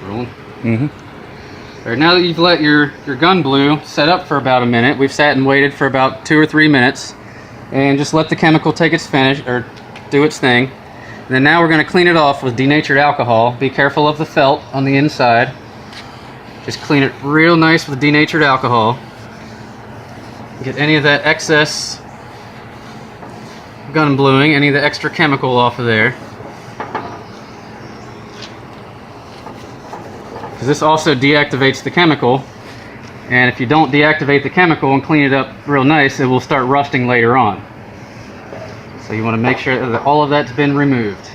Rolling. All right, now that you've let your gun blue set up for about a minute, we've sat and waited for about 2 or 3 minutes, and just let the chemical take its finish, or do its thing. And then now we're going to clean it off with denatured alcohol. Be careful of the felt on the inside. Just clean it real nice with denatured alcohol. Get any of that excess gun bluing, any of the extra chemical off of there. Because this also deactivates the chemical, and if you don't deactivate the chemical and clean it up real nice, it will start rusting later on. So you want to make sure that all of that's been removed.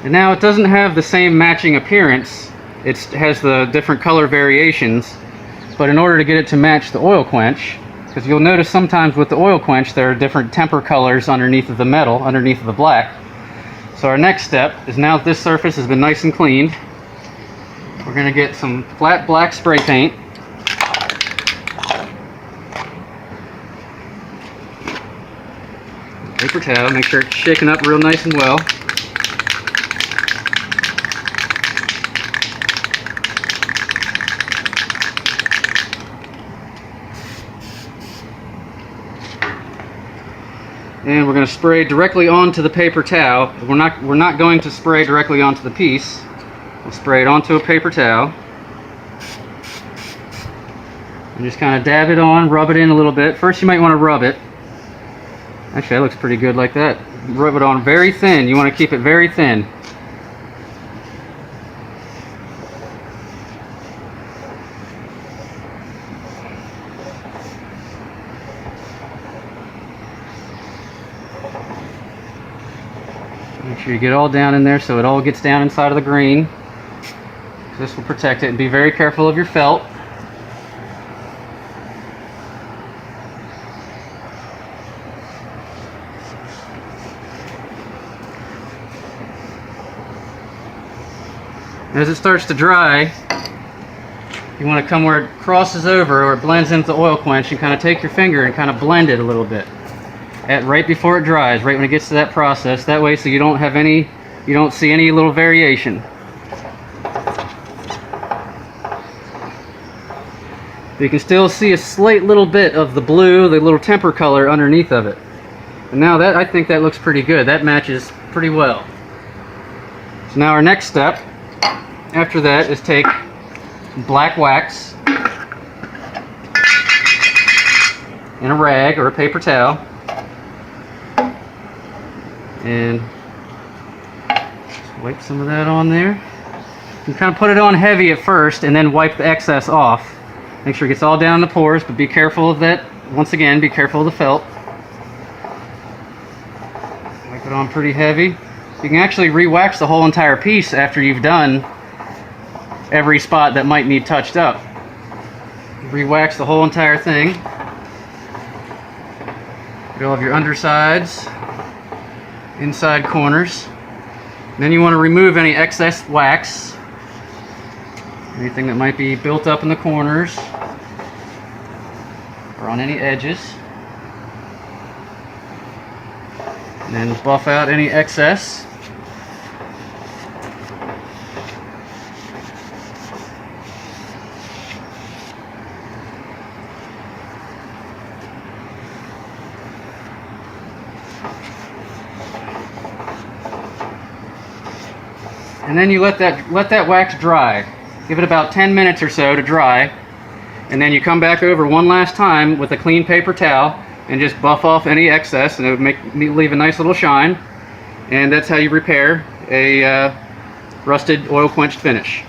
And now it doesn't have the same matching appearance. It has the different color variations, but in order to get it to match the oil quench, because you'll notice sometimes with the oil quench there are different temper colors underneath of the metal, underneath of the black. So our next step is, now that this surface has been nice and cleaned, we're going to get some flat black spray paint. Paper towel, make sure it's shaken up real nice and well. And we're going to spray directly onto the paper towel. We're not going to spray directly onto the piece. We'll spray it onto a paper towel. And just kind of dab it on, rub it in a little bit. First you might want to rub it. Actually, that looks pretty good like that. Rub it on very thin. You want to keep it very thin. Make sure you get all down in there so it all gets down inside of the green. This will protect it, and be very careful of your felt. As it starts to dry, you want to come where it crosses over or it blends into the oil quench, and kind of take your finger and kind of blend it a little bit. Right before it dries, right when it gets to that process, that way so you don't see any little variation. But you can still see a slight little bit of the blue, the little temper color underneath of it. And now that, I think that looks pretty good. That matches pretty well. So now our next step after that is take black wax in a rag or a paper towel, and just wipe some of that on there. You kind of put it on heavy at first and then wipe the excess off. Make sure it gets all down the pores, but be careful of that. Once again, be careful of the felt. Wipe it on pretty heavy. You can actually re-wax the whole entire piece after you've done every spot that might need touched up. Re-wax the whole entire thing. Get all of your undersides, inside corners. Then you want to remove any excess wax, anything that might be built up in the corners or on any edges. And then buff out any excess. And then you let that wax dry. Give it about 10 minutes or so to dry, and then you come back over one last time with a clean paper towel and just buff off any excess, and it would leave a nice little shine. And that's how you repair a rusted oil quenched finish.